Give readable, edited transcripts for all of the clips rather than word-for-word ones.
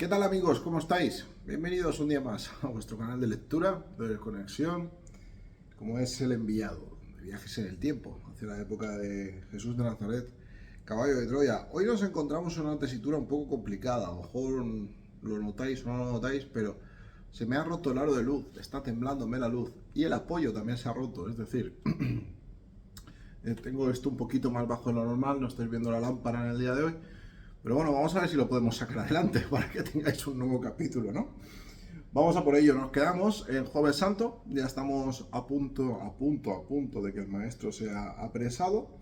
¿Qué tal amigos? ¿Cómo estáis? Bienvenidos un día más a vuestro canal de lectura, de desconexión, como es el enviado, de viajes en el tiempo, hacia la época de Jesús de Nazaret, caballo de Troya. Hoy nos encontramos en una tesitura un poco complicada, a lo mejor lo notáis o no lo notáis, pero se me ha roto el aro de luz, está temblándome la luz y el apoyo también se ha roto, es decir, tengo esto un poquito más bajo de lo normal, no estáis viendo la lámpara en el día de hoy. Pero bueno, vamos a ver si lo podemos sacar adelante para que tengáis un nuevo capítulo, ¿no? Vamos a por ello, nos quedamos en Jueves Santo, ya estamos a punto de que el maestro sea apresado.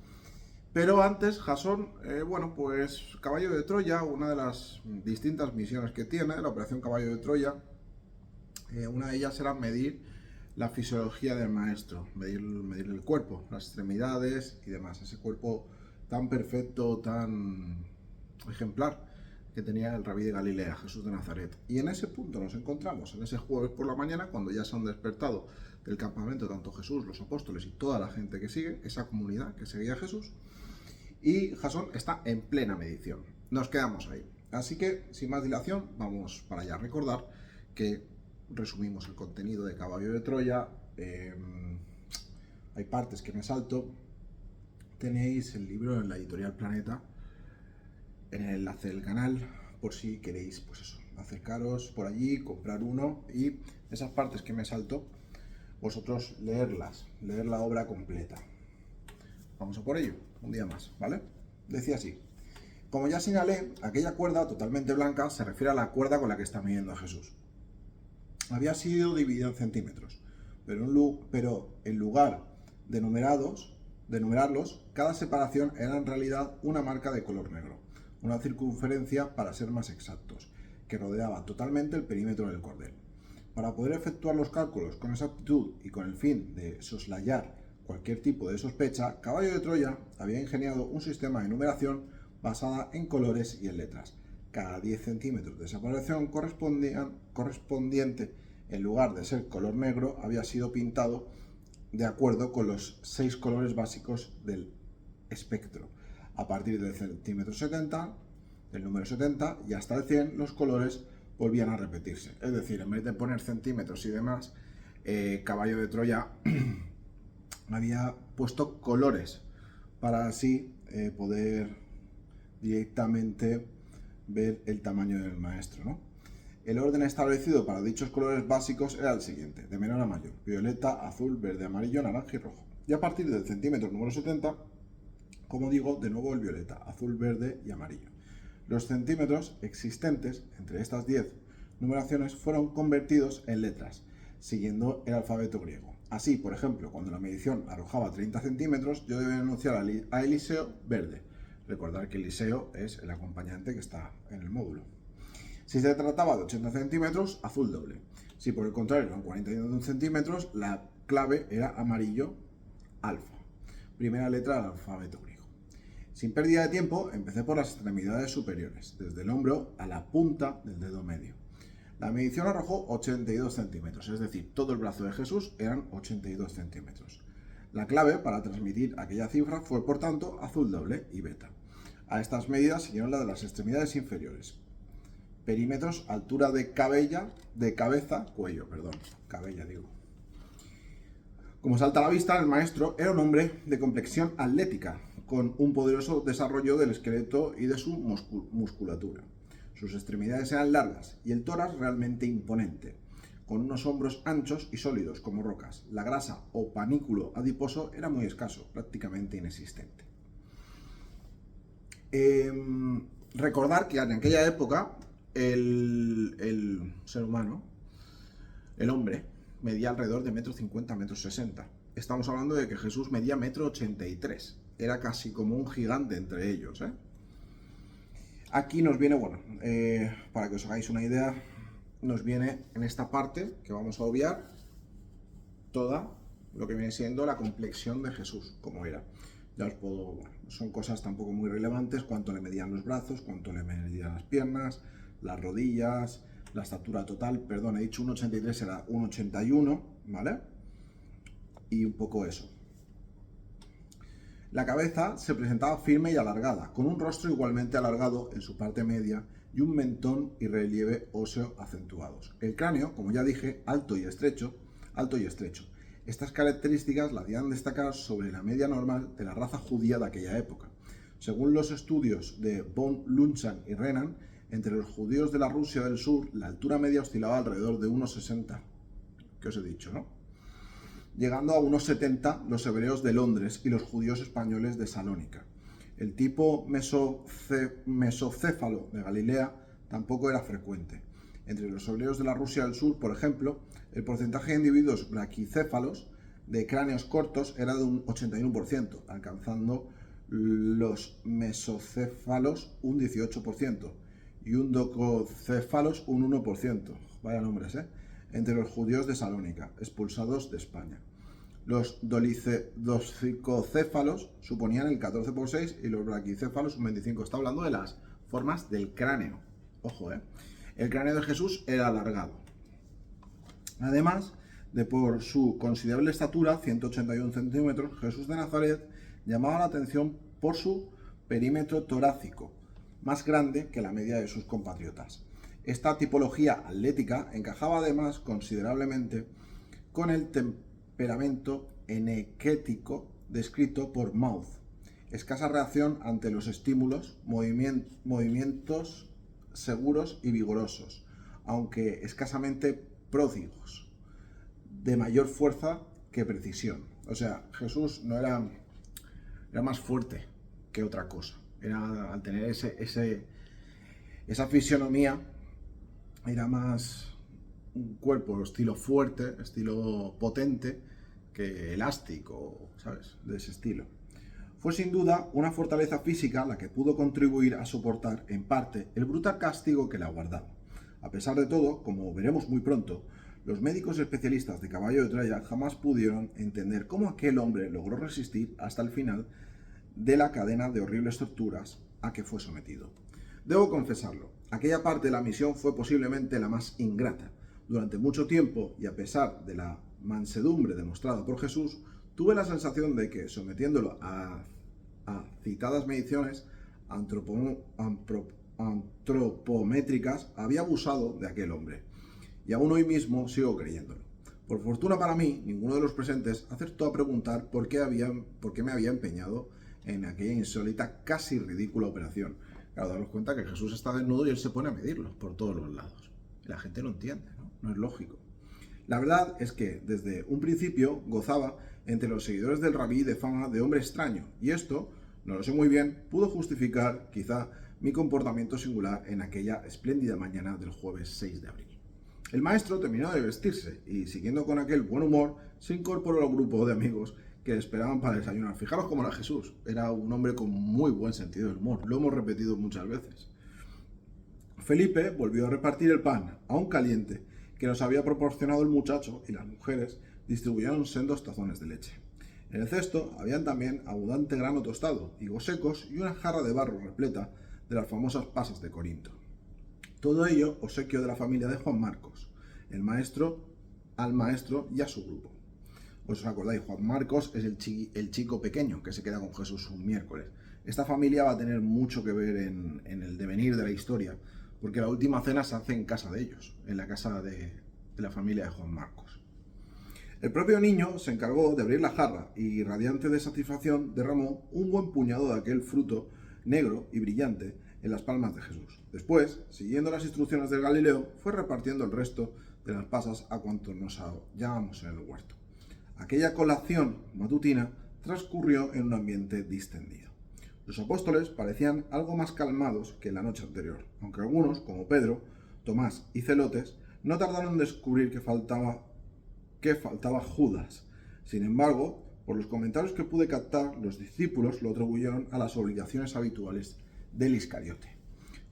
Pero antes, Jasón, bueno, pues Caballo de Troya, una de las distintas misiones que tiene, la Operación Caballo de Troya, una de ellas era medir la fisiología del maestro, medir el cuerpo, las extremidades y demás, ese cuerpo tan perfecto, tan ejemplar que tenía el rabí de Galilea, Jesús de Nazaret. Y en ese punto nos encontramos, en ese jueves por la mañana, cuando ya se han despertado del campamento tanto Jesús, los apóstoles y toda la gente que sigue, esa comunidad que seguía a Jesús, y Jasón está en plena medición. Nos quedamos ahí. Así que, sin más dilación, vamos para allá. Recordar que resumimos el contenido de Caballo de Troya, hay partes que me salto. Tenéis el libro en la editorial Planeta, en el enlace del canal, por si queréis, pues eso, acercaros por allí, comprar uno y esas partes que me salto, vosotros leerlas, leer la obra completa. Vamos a por ello, un día más, ¿vale? Decía así: como ya señalé, aquella cuerda totalmente blanca se refiere a la cuerda con la que está midiendo a Jesús. Había sido dividida en centímetros, pero en lugar de numerarlos, cada separación era en realidad una marca de color negro, una circunferencia, para ser más exactos, que rodeaba totalmente el perímetro del cordel. Para poder efectuar los cálculos con exactitud y con el fin de soslayar cualquier tipo de sospecha, Caballo de Troya había ingeniado un sistema de numeración basada en colores y en letras. Cada 10 centímetros de separación correspondiente, en lugar de ser color negro, había sido pintado de acuerdo con los 6 colores básicos del espectro. A partir del centímetro 70, del número 70 y hasta el 100, los colores volvían a repetirse. Es decir, en vez de poner centímetros y demás, Caballo de Troya había puesto colores para así poder directamente ver el tamaño del maestro, ¿no? El orden establecido para dichos colores básicos era el siguiente: de menor a mayor: violeta, azul, verde, amarillo, naranja y rojo. Y a partir del centímetro número 70, como digo, de nuevo el violeta, azul, verde y amarillo. Los centímetros existentes entre estas 10 numeraciones fueron convertidos en letras, siguiendo el alfabeto griego. Así, por ejemplo, cuando la medición arrojaba 30 centímetros, yo debía anunciar a Eliseo verde. Recordar que Eliseo es el acompañante que está en el módulo. Si se trataba de 80 centímetros, azul doble. Si por el contrario eran 41 centímetros, la clave era amarillo alfa, primera letra del alfabeto griego. Sin pérdida de tiempo, empecé por las extremidades superiores, desde el hombro a la punta del dedo medio. La medición arrojó 82 centímetros, es decir, todo el brazo de Jesús eran 82 centímetros. La clave para transmitir aquella cifra fue, por tanto, azul doble y beta. A estas medidas siguieron las de las extremidades inferiores. Perímetros, altura de cabella. Como salta a la vista, el maestro era un hombre de complexión atlética, con un poderoso desarrollo del esqueleto y de su musculatura. Sus extremidades eran largas y el tórax realmente imponente, con unos hombros anchos y sólidos como rocas. La grasa o panículo adiposo era muy escaso, prácticamente inexistente. Recordar que en aquella época el ser humano, el hombre, medía alrededor de 1,50 m, 1,60 m. Estamos hablando de que Jesús medía 1,83 m. Era casi como un gigante entre ellos, ¿eh? Aquí nos viene, bueno, para que os hagáis una idea, nos viene en esta parte, que vamos a obviar, toda lo que viene siendo la complexión de Jesús, como era. Ya os puedo, bueno, son cosas tampoco muy relevantes: cuánto le medían los brazos, cuánto le medían las piernas, las rodillas, la estatura total. Perdón, he dicho 1,83, era 1,81, ¿vale? Y un poco eso. La cabeza se presentaba firme y alargada, con un rostro igualmente alargado en su parte media y un mentón y relieve óseo acentuados. El cráneo, como ya dije, alto y estrecho. Estas características la hacían destacar sobre la media normal de la raza judía de aquella época. Según los estudios de von Lunshan y Renan, entre los judíos de la Rusia del Sur, la altura media oscilaba alrededor de 1,60, que os he dicho, ¿no? Llegando a 1,70 los hebreos de Londres y los judíos españoles de Salónica. El tipo mesocéfalo de Galilea tampoco era frecuente. Entre los hebreos de la Rusia del Sur, por ejemplo, el porcentaje de individuos braquicéfalos de cráneos cortos era de un 81%, alcanzando los mesocéfalos un 18% y un dococéfalos un 1%. Vaya nombres, ¿eh? Entre los judíos de Salónica, expulsados de España. Los dolicocéfalos suponían el 14,6 y los braquicéfalos un 25%. Está hablando de las formas del cráneo. Ojo, ¿eh? El cráneo de Jesús era alargado. Además de por su considerable estatura, 181 centímetros, Jesús de Nazaret llamaba la atención por su perímetro torácico, más grande que la media de sus compatriotas. Esta tipología atlética encajaba además considerablemente con el temperamento enequético descrito por Mauth. Escasa reacción ante los estímulos, movimientos seguros y vigorosos, aunque escasamente pródigos, de mayor fuerza que precisión. O sea, Jesús no era más fuerte que otra cosa. Era, al tener esa fisionomía, era más un cuerpo estilo fuerte, estilo potente, que elástico, ¿sabes? De ese estilo. Fue sin duda una fortaleza física la que pudo contribuir a soportar, en parte, el brutal castigo que le aguardaba. A pesar de todo, como veremos muy pronto, los médicos especialistas de Caballo de Troya jamás pudieron entender cómo aquel hombre logró resistir hasta el final de la cadena de horribles torturas a que fue sometido. Debo confesarlo, aquella parte de la misión fue posiblemente la más ingrata. Durante mucho tiempo, y a pesar de la mansedumbre demostrada por Jesús, tuve la sensación de que, sometiéndolo a citadas mediciones antropométricas, había abusado de aquel hombre. Y aún hoy mismo sigo creyéndolo. Por fortuna para mí, ninguno de los presentes acertó a preguntar por qué me había empeñado en aquella insólita, casi ridícula operación. Claro, daros cuenta que Jesús está desnudo y él se pone a medirlo por todos los lados. Y la gente no entiende, ¿no? No es lógico. La verdad es que desde un principio gozaba entre los seguidores del rabí de fama de hombre extraño, y esto, no lo sé muy bien, pudo justificar quizá mi comportamiento singular en aquella espléndida mañana del jueves 6 de abril. El maestro terminó de vestirse y, siguiendo con aquel buen humor, se incorporó al grupo de amigos que esperaban para desayunar. Fijaros cómo era Jesús, era un hombre con muy buen sentido del humor, lo hemos repetido muchas veces. Felipe volvió a repartir el pan, aún caliente, que nos había proporcionado el muchacho, y las mujeres distribuyeron sendos tazones de leche. En el cesto habían también abundante grano tostado, higos secos y una jarra de barro repleta de las famosas pasas de Corinto. Todo ello obsequio de la familia de Juan Marcos, al maestro y a su grupo. ¿Os acordáis? Juan Marcos es el chico pequeño que se queda con Jesús un miércoles. Esta familia va a tener mucho que ver en el devenir de la historia, porque la última cena se hace en casa de ellos, en la casa de la familia de Juan Marcos. El propio niño se encargó de abrir la jarra y, radiante de satisfacción, derramó un buen puñado de aquel fruto negro y brillante en las palmas de Jesús. Después, siguiendo las instrucciones del Galileo, fue repartiendo el resto de las pasas a cuantos nos hallábamos en el huerto. Aquella colación matutina transcurrió en un ambiente distendido. Los apóstoles parecían algo más calmados que la noche anterior, aunque algunos, como Pedro, Tomás y Celotes, no tardaron en descubrir que faltaba Judas. Sin embargo, por los comentarios que pude captar, los discípulos lo atribuyeron a las obligaciones habituales del Iscariote,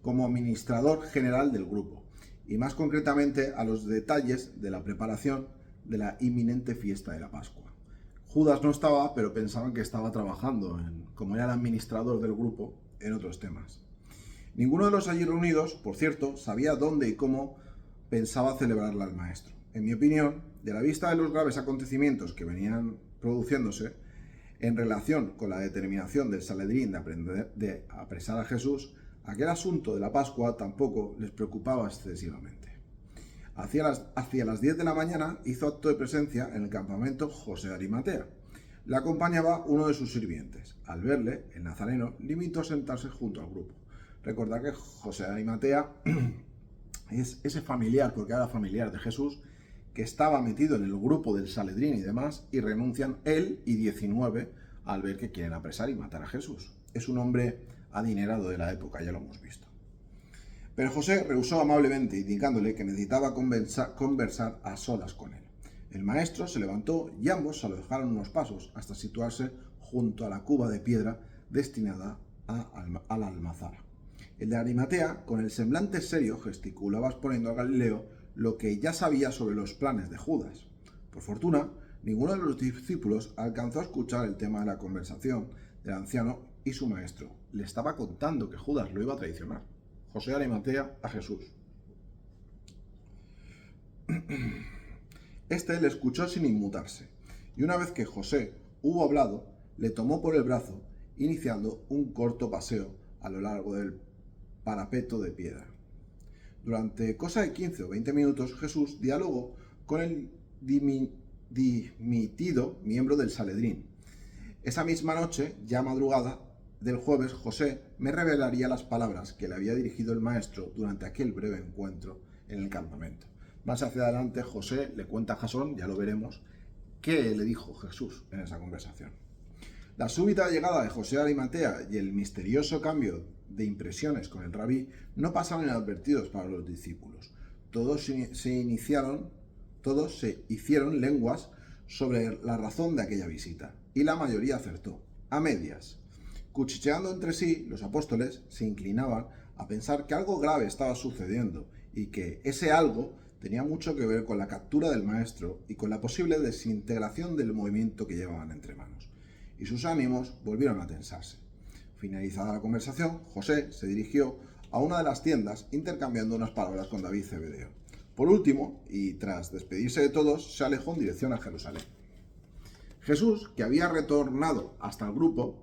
como administrador general del grupo, y más concretamente a los detalles de la preparación de la inminente fiesta de la Pascua. Judas no estaba, pero pensaban que estaba trabajando, como era el administrador del grupo, en otros temas. Ninguno de los allí reunidos, por cierto, sabía dónde y cómo pensaba celebrarla el maestro. En mi opinión, de la vista de los graves acontecimientos que venían produciéndose, en relación con la determinación del Sanedrín de apresar a Jesús, Aquel asunto de la Pascua tampoco les preocupaba excesivamente. Hacia las 10 de la mañana hizo acto de presencia en el campamento José de Arimatea. Le acompañaba uno de sus sirvientes. Al verle, el nazareno limitó a sentarse junto al grupo. Recordad que José de Arimatea es ese familiar, porque era familiar de Jesús, que estaba metido en el grupo del Sanedrín y demás, y renuncian él y 19 al ver que quieren apresar y matar a Jesús. Es un hombre adinerado de la época, ya lo hemos visto. Pero José rehusó amablemente, indicándole que necesitaba conversar a solas con él. El maestro se levantó y ambos se alejaron unos pasos hasta situarse junto a la cuba de piedra destinada a la almazara. El de Arimatea, con el semblante serio, gesticulaba exponiendo a Galileo lo que ya sabía sobre los planes de Judas. Por fortuna, ninguno de los discípulos alcanzó a escuchar el tema de la conversación del anciano y su maestro. Le estaba contando que Judas lo iba a traicionar. José de Arimatea a Jesús. Este le escuchó sin inmutarse, y una vez que José hubo hablado, le tomó por el brazo, iniciando un corto paseo a lo largo del parapeto de piedra. Durante cosa de 15 o 20 minutos, Jesús dialogó con el dimitido miembro del Sanedrín. Esa misma noche, ya madrugada del jueves, José me revelaría las palabras que le había dirigido el maestro durante aquel breve encuentro en el campamento. Más hacia adelante, José le cuenta a Jasón, ya lo veremos, qué le dijo Jesús en esa conversación. La súbita llegada de José de Arimatea y el misterioso cambio de impresiones con el rabí no pasaron inadvertidos para los discípulos. Todos se hicieron lenguas sobre la razón de aquella visita, y la mayoría acertó, a medias. Cuchicheando entre sí, los apóstoles se inclinaban a pensar que algo grave estaba sucediendo y que ese algo tenía mucho que ver con la captura del maestro y con la posible desintegración del movimiento que llevaban entre manos. Y sus ánimos volvieron a tensarse. Finalizada la conversación, José se dirigió a una de las tiendas intercambiando unas palabras con David Zebedeo. Por último, y tras despedirse de todos, se alejó en dirección a Jerusalén. Jesús, que había retornado hasta el grupo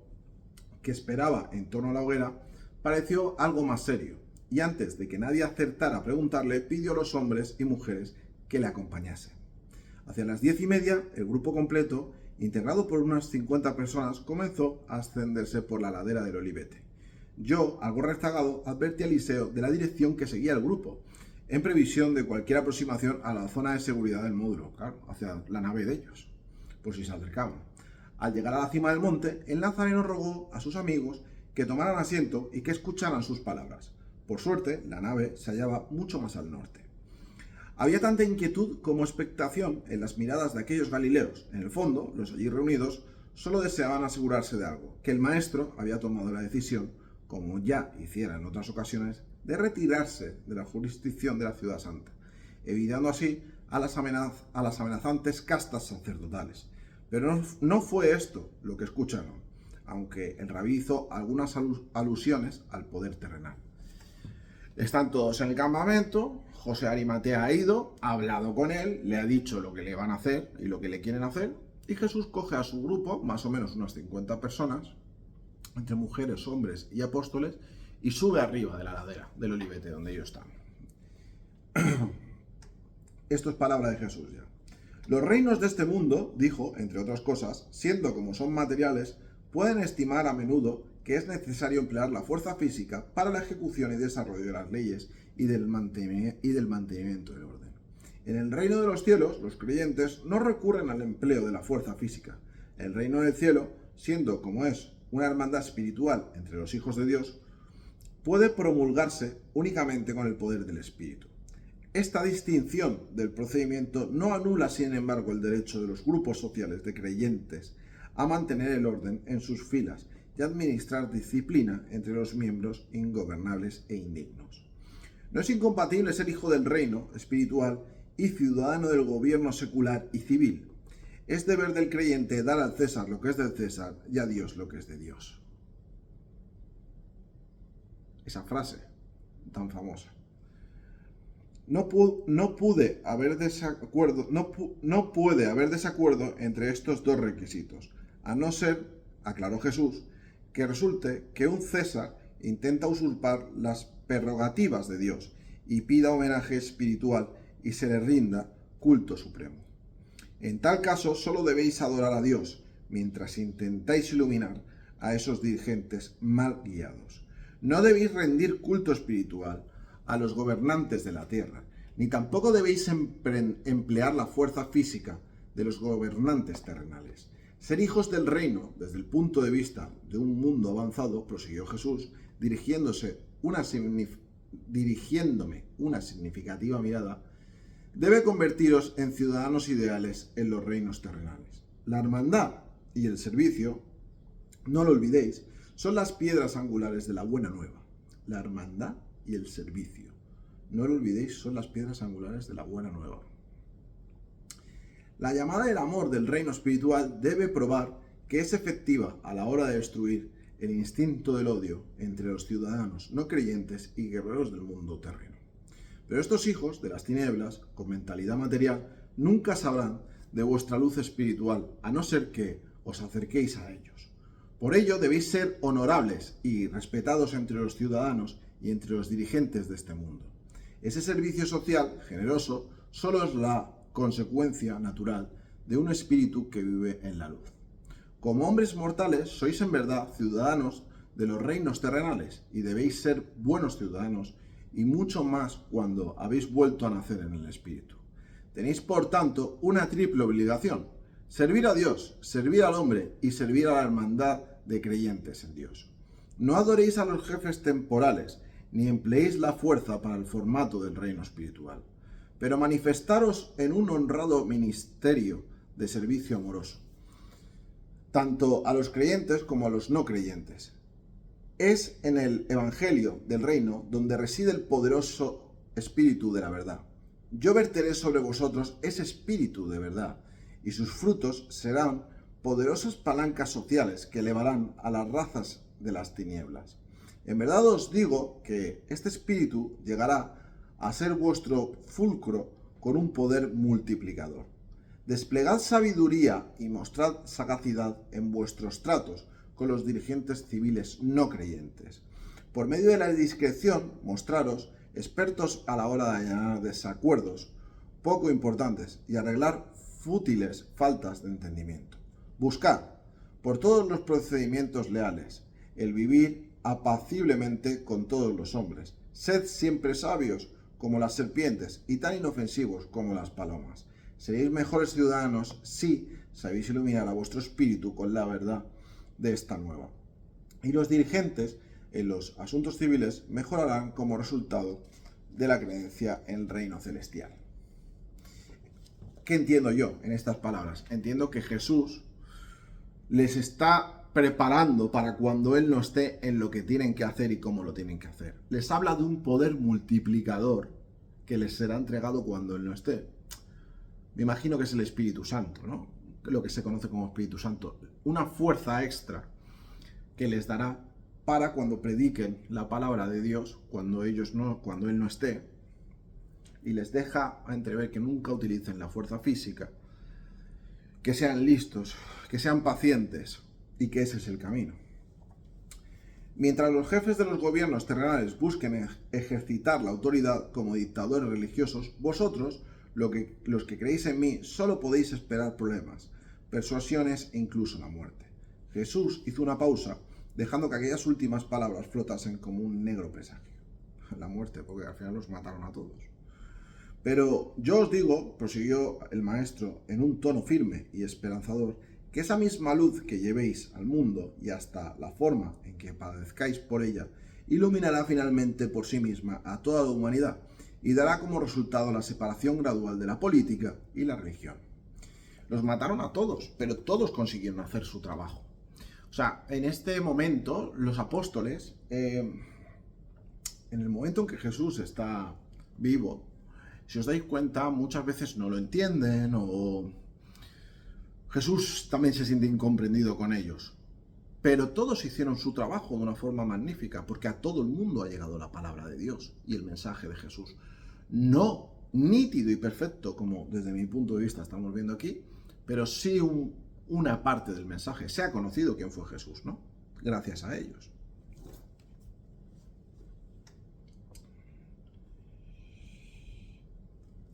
que esperaba en torno a la hoguera, pareció algo más serio, y antes de que nadie acertara a preguntarle, pidió a los hombres y mujeres que le acompañasen. Hacia las 10:30, el grupo completo, integrado por unas 50 personas, comenzó a ascenderse por la ladera del Olivete. Yo, algo rezagado, advertí a Eliseo de la dirección que seguía el grupo, en previsión de cualquier aproximación a la zona de seguridad del módulo, claro, hacia la nave de ellos, por si se acercaban. Al llegar a la cima del monte, el nazareno rogó a sus amigos que tomaran asiento y que escucharan sus palabras. Por suerte, la nave se hallaba mucho más al norte. Había tanta inquietud como expectación en las miradas de aquellos galileos. En el fondo, los allí reunidos solo deseaban asegurarse de algo, que el maestro había tomado la decisión, como ya hiciera en otras ocasiones, de retirarse de la jurisdicción de la ciudad santa, evitando así a las amenazantes castas sacerdotales. Pero no fue esto lo que escucharon, aunque el rabí hizo algunas alusiones al poder terrenal. Están todos en el campamento, José de Arimatea ha ido, ha hablado con él, le ha dicho lo que le van a hacer y lo que le quieren hacer, y Jesús coge a su grupo, más o menos unas 50 personas, entre mujeres, hombres y apóstoles, y sube arriba de la ladera del Olivete donde ellos están. Esto es palabra de Jesús ya. Los reinos de este mundo, dijo, entre otras cosas, siendo como son materiales, pueden estimar a menudo que es necesario emplear la fuerza física para la ejecución y desarrollo de las leyes y del mantenimiento del orden. En el reino de los cielos, los creyentes no recurren al empleo de la fuerza física. El reino del cielo, siendo como es una hermandad espiritual entre los hijos de Dios, puede promulgarse únicamente con el poder del Espíritu. Esta distinción del procedimiento no anula, sin embargo, el derecho de los grupos sociales de creyentes a mantener el orden en sus filas y administrar disciplina entre los miembros ingobernables e indignos. No es incompatible ser hijo del reino espiritual y ciudadano del gobierno secular y civil. Es deber del creyente dar al César lo que es del César y a Dios lo que es de Dios. Esa frase tan famosa. No puede haber desacuerdo entre estos dos requisitos, a no ser, aclaró Jesús, que resulte que un César intenta usurpar las prerrogativas de Dios y pida homenaje espiritual y se le rinda culto supremo. En tal caso, solo debéis adorar a Dios, mientras intentáis iluminar a esos dirigentes mal guiados. No debéis rendir culto espiritual a los gobernantes de la tierra, ni tampoco debéis emplear la fuerza física de los gobernantes terrenales. Ser hijos del reino, desde el punto de vista de un mundo avanzado, prosiguió Jesús, dirigiéndome una significativa mirada, debe convertiros en ciudadanos ideales en los reinos terrenales. La hermandad y el servicio, no lo olvidéis, son las piedras angulares de la buena nueva. La hermandad y el servicio, no lo olvidéis, son las piedras angulares de la buena nueva. La llamada del amor del reino espiritual debe probar que es efectiva a la hora de destruir el instinto del odio entre los ciudadanos no creyentes y guerreros del mundo terreno. Pero estos hijos de las tinieblas, con mentalidad material, nunca sabrán de vuestra luz espiritual, a no ser que os acerquéis a ellos. Por ello debéis ser honorables y respetados entre los ciudadanos y entre los dirigentes de este mundo. Ese servicio social generoso solo es la consecuencia natural de un espíritu que vive en la luz. Como hombres mortales, sois en verdad ciudadanos de los reinos terrenales y debéis ser buenos ciudadanos y mucho más cuando habéis vuelto a nacer en el espíritu. Tenéis, por tanto, una triple obligación: servir a Dios, servir al hombre y servir a la hermandad de creyentes en Dios. No adoréis a los jefes temporales, ni empleéis la fuerza para el formato del reino espiritual, pero manifestaros en un honrado ministerio de servicio amoroso, tanto a los creyentes como a los no creyentes. Es en el Evangelio del Reino donde reside el poderoso Espíritu de la verdad. Yo verteré sobre vosotros ese Espíritu de verdad, y sus frutos serán poderosas palancas sociales que elevarán a las razas de las tinieblas. En verdad os digo que este Espíritu llegará a ser vuestro fulcro con un poder multiplicador. Desplegad sabiduría y mostrad sagacidad en vuestros tratos con los dirigentes civiles no creyentes. Por medio de la discreción, mostraros expertos a la hora de allanar desacuerdos poco importantes y arreglar fútiles faltas de entendimiento. Buscad, por todos los procedimientos leales, el vivir apaciblemente con todos los hombres. Sed siempre sabios como las serpientes y tan inofensivos como las palomas. Seréis mejores ciudadanos si sabéis iluminar a vuestro espíritu con la verdad de esta nueva. Y los dirigentes en los asuntos civiles mejorarán como resultado de la creencia en el reino celestial. ¿Qué entiendo yo en estas palabras? Entiendo que Jesús les está preparando para cuando Él no esté en lo que tienen que hacer y cómo lo tienen que hacer. Les habla de un poder multiplicador que les será entregado cuando Él no esté. Me imagino que es el Espíritu Santo, ¿no? Lo que se conoce como Espíritu Santo. Una fuerza extra que les dará para cuando prediquen la palabra de Dios, cuando Él no esté, y les deja a entrever que nunca utilicen la fuerza física, que sean listos, que sean pacientes, y que ese es el camino. Mientras los jefes de los gobiernos terrenales busquen ejercitar la autoridad como dictadores religiosos, vosotros, los que creéis en mí, solo podéis esperar problemas, persuasiones e incluso la muerte. Jesús hizo una pausa, dejando que aquellas últimas palabras flotasen como un negro presagio. La muerte, porque al final los mataron a todos. Pero yo os digo, prosiguió el maestro en un tono firme y esperanzador, que esa misma luz que llevéis al mundo y hasta la forma en que padezcáis por ella, iluminará finalmente por sí misma a toda la humanidad y dará como resultado la separación gradual de la política y la religión. Los mataron a todos, pero todos consiguieron hacer su trabajo. O sea, en este momento, los apóstoles, en el momento en que Jesús está vivo, si os dais cuenta, muchas veces no lo entienden o Jesús también se siente incomprendido con ellos. Pero todos hicieron su trabajo de una forma magnífica, porque a todo el mundo ha llegado la palabra de Dios y el mensaje de Jesús. No nítido y perfecto, como desde mi punto de vista estamos viendo aquí, pero sí una parte del mensaje. Se ha conocido quién fue Jesús, ¿no? Gracias a ellos.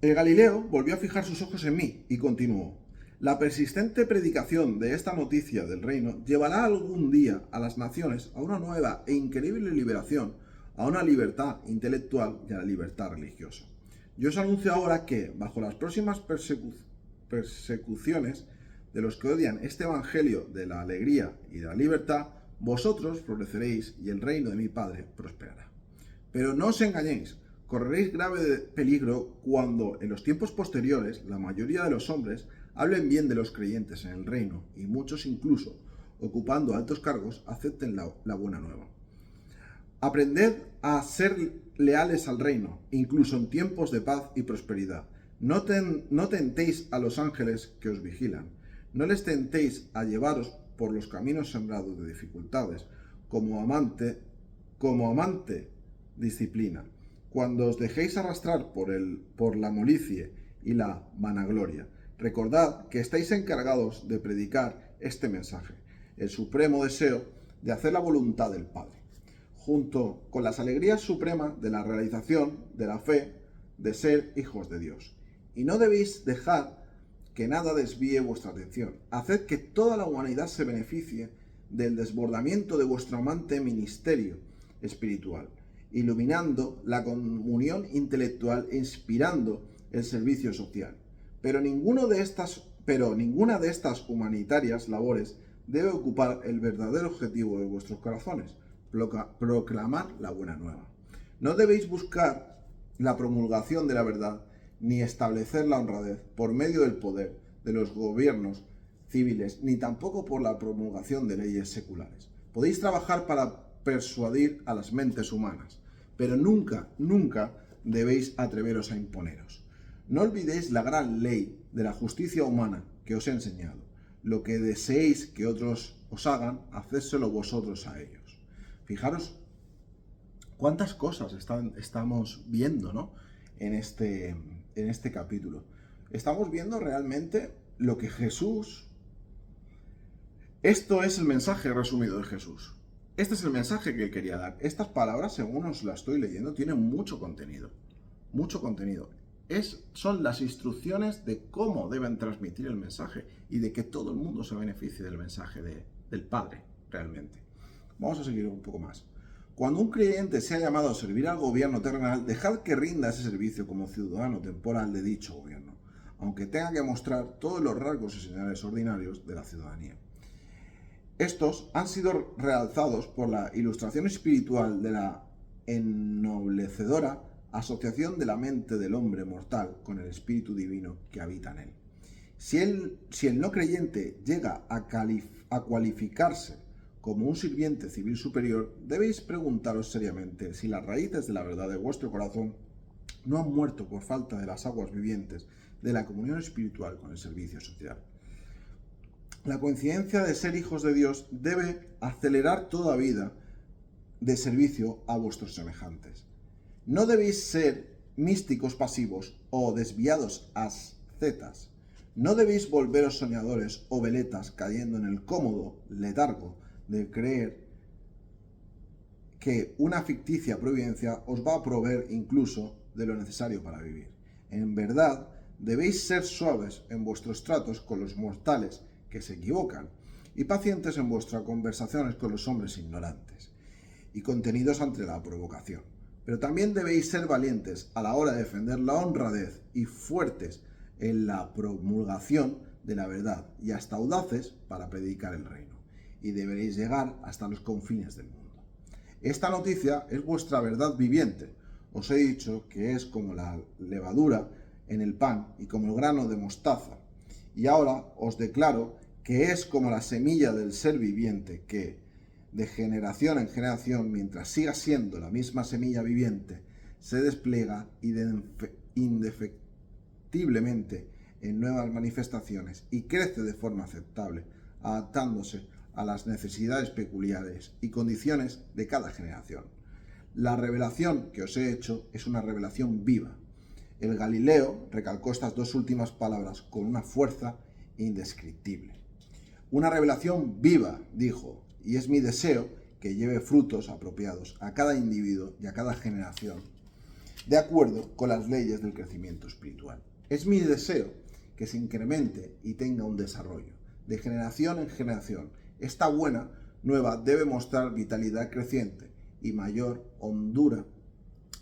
El Galileo volvió a fijar sus ojos en mí y continuó. La persistente predicación de esta noticia del reino llevará algún día a las naciones a una nueva e increíble liberación, a una libertad intelectual y a la libertad religiosa. Yo os anuncio ahora que, bajo las próximas persecuciones de los que odian este evangelio de la alegría y de la libertad, vosotros floreceréis y el reino de mi Padre prosperará. Pero no os engañéis, correréis grave peligro cuando en los tiempos posteriores la mayoría de los hombres hablen bien de los creyentes en el reino y muchos incluso, ocupando altos cargos, acepten la buena nueva. Aprended a ser leales al reino, incluso en tiempos de paz y prosperidad. No tentéis a los ángeles que os vigilan. No les tentéis a llevaros por los caminos sembrados de dificultades, como amante disciplina, cuando os dejéis arrastrar por la molicie y la vanagloria. Recordad que estáis encargados de predicar este mensaje, el supremo deseo de hacer la voluntad del Padre, junto con las alegrías supremas de la realización de la fe de ser hijos de Dios. Y no debéis dejar que nada desvíe vuestra atención. Haced que toda la humanidad se beneficie del desbordamiento de vuestro amante ministerio espiritual, iluminando la comunión intelectual e inspirando el servicio social. Pero ninguna de estas humanitarias labores debe ocupar el verdadero objetivo de vuestros corazones, proclamar la buena nueva. No debéis buscar la promulgación de la verdad ni establecer la honradez por medio del poder de los gobiernos civiles, ni tampoco por la promulgación de leyes seculares. Podéis trabajar para persuadir a las mentes humanas, pero nunca debéis atreveros a imponeros. No olvidéis la gran ley de la justicia humana que os he enseñado. Lo que deseéis que otros os hagan, hacédselo vosotros a ellos. Fijaros cuántas cosas estamos viendo, ¿no? en este capítulo. Estamos viendo realmente lo que Jesús... Esto es el mensaje resumido de Jesús. Este es el mensaje que él quería dar. Estas palabras, según os las estoy leyendo, tienen mucho contenido. Mucho contenido. Son las instrucciones de cómo deben transmitir el mensaje y de que todo el mundo se beneficie del mensaje del Padre, realmente. Vamos a seguir un poco más. Cuando un creyente sea llamado a servir al gobierno terrenal, dejad que rinda ese servicio como ciudadano temporal de dicho gobierno, aunque tenga que mostrar todos los rasgos y señales ordinarios de la ciudadanía. Estos han sido realzados por la ilustración espiritual de la ennoblecedora asociación de la mente del hombre mortal con el espíritu divino que habita en él. Si el no creyente llega a cualificarse como un sirviente civil superior, debéis preguntaros seriamente si las raíces de la verdad de vuestro corazón no han muerto por falta de las aguas vivientes de la comunión espiritual con el servicio social. La coincidencia de ser hijos de Dios debe acelerar toda vida de servicio a vuestros semejantes. No debéis ser místicos pasivos o desviados ascetas. No debéis volveros soñadores o veletas cayendo en el cómodo letargo de creer que una ficticia providencia os va a proveer incluso de lo necesario para vivir. En verdad, debéis ser suaves en vuestros tratos con los mortales que se equivocan y pacientes en vuestras conversaciones con los hombres ignorantes y contenidos ante la provocación. Pero también debéis ser valientes a la hora de defender la honradez y fuertes en la promulgación de la verdad y hasta audaces para predicar el reino. Y deberéis llegar hasta los confines del mundo. Esta noticia es vuestra verdad viviente. Os he dicho que es como la levadura en el pan y como el grano de mostaza. Y ahora os declaro que es como la semilla del ser viviente que, de generación en generación, mientras siga siendo la misma semilla viviente, se despliega indefectiblemente en nuevas manifestaciones y crece de forma aceptable, adaptándose a las necesidades peculiares y condiciones de cada generación. La revelación que os he hecho es una revelación viva. El Galileo recalcó estas dos últimas palabras con una fuerza indescriptible. Una revelación viva, dijo, y es mi deseo que lleve frutos apropiados a cada individuo y a cada generación. de acuerdo con las leyes del crecimiento espiritual. Es mi deseo que se incremente y tenga un desarrollo. De generación en generación, esta buena nueva debe mostrar vitalidad creciente y mayor hondura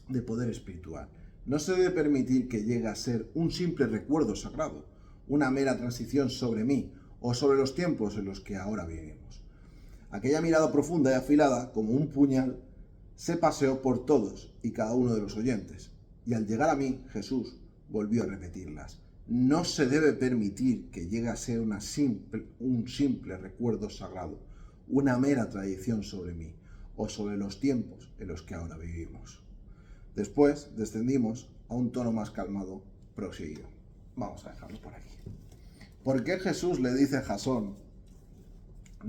de poder espiritual. No se debe permitir que llegue a ser un simple recuerdo sagrado, una mera transición sobre mí o sobre los tiempos en los que ahora vivimos. Aquella mirada profunda y afilada, como un puñal, se paseó por todos y cada uno de los oyentes, y al llegar a mí, Jesús volvió a repetirlas. No se debe permitir que llegue a ser un simple recuerdo sagrado, una mera tradición sobre mí o sobre los tiempos en los que ahora vivimos. Después descendimos a un tono más calmado, prosiguió. Vamos a dejarlo por aquí. ¿Por qué Jesús le dice a Jasón?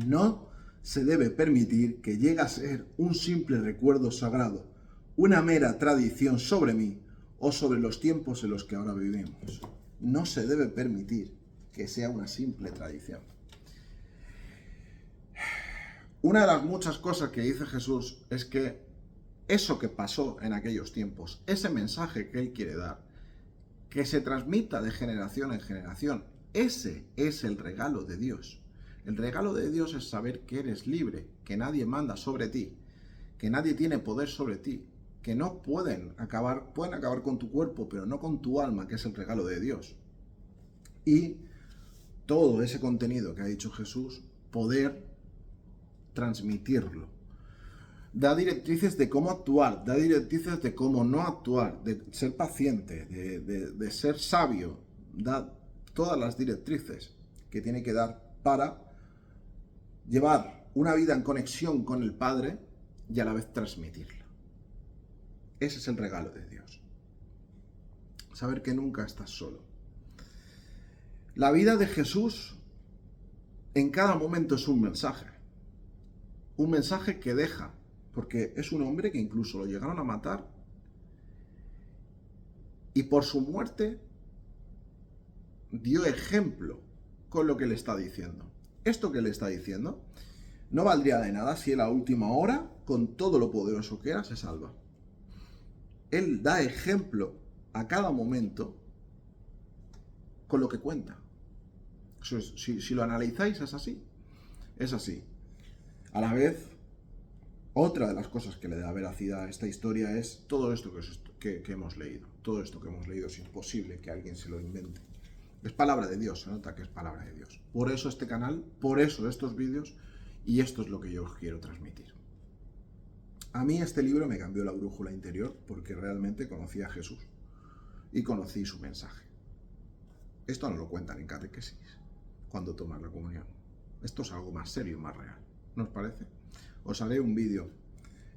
No se debe permitir que llegue a ser un simple recuerdo sagrado, una mera tradición sobre mí o sobre los tiempos en los que ahora vivimos. No se debe permitir que sea una simple tradición. Una de las muchas cosas que dice Jesús es que eso que pasó en aquellos tiempos, ese mensaje que Él quiere dar, que se transmita de generación en generación, ese es el regalo de Dios. El regalo de Dios es saber que eres libre, que nadie manda sobre ti, que nadie tiene poder sobre ti, que no pueden acabar con tu cuerpo, pero no con tu alma, que es el regalo de Dios. Y todo ese contenido que ha dicho Jesús, poder transmitirlo. Da directrices de cómo actuar, da directrices de cómo no actuar, de ser paciente, de ser sabio, da todas las directrices que tiene que dar para llevar una vida en conexión con el Padre y a la vez transmitirla. Ese es el regalo de Dios. Saber que nunca estás solo. La vida de Jesús en cada momento es un mensaje que deja, porque es un hombre que incluso lo llegaron a matar y por su muerte dio ejemplo con lo que le está diciendo. Esto que le está diciendo no valdría de nada si él a última hora, con todo lo poderoso que era, se salva. Él da ejemplo a cada momento con lo que cuenta. Si lo analizáis, es así. Es así. A la vez, otra de las cosas que le da veracidad a esta historia es todo esto que hemos leído. Todo esto que hemos leído es imposible que alguien se lo invente. Es palabra de Dios, se nota que es palabra de Dios. Por eso este canal, por eso estos vídeos, y esto es lo que yo os quiero transmitir. A mí este libro me cambió la brújula interior porque realmente conocí a Jesús y conocí su mensaje. Esto no lo cuentan en catequesis cuando toman la comunión. Esto es algo más serio, más real. ¿No os parece? Os haré un vídeo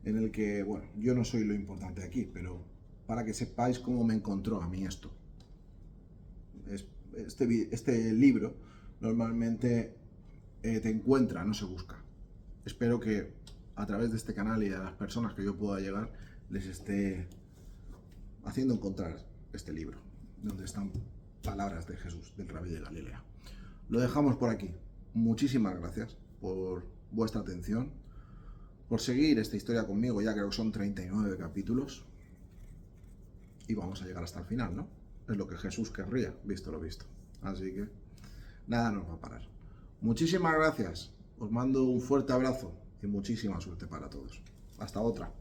en el que, bueno, yo no soy lo importante aquí, pero para que sepáis cómo me encontró a mí esto. Este libro normalmente te encuentra, no se busca. Espero que a través de este canal y de las personas que yo pueda llegar, les esté haciendo encontrar este libro, donde están palabras de Jesús, del Rabí de Galilea. Lo dejamos por aquí. Muchísimas gracias por vuestra atención, por seguir esta historia conmigo. Ya creo que son 39 capítulos y vamos a llegar hasta el final, ¿no? Es lo que Jesús querría, visto lo visto. Así que nada nos va a parar. Muchísimas gracias. Os mando un fuerte abrazo y muchísima suerte para todos. Hasta otra.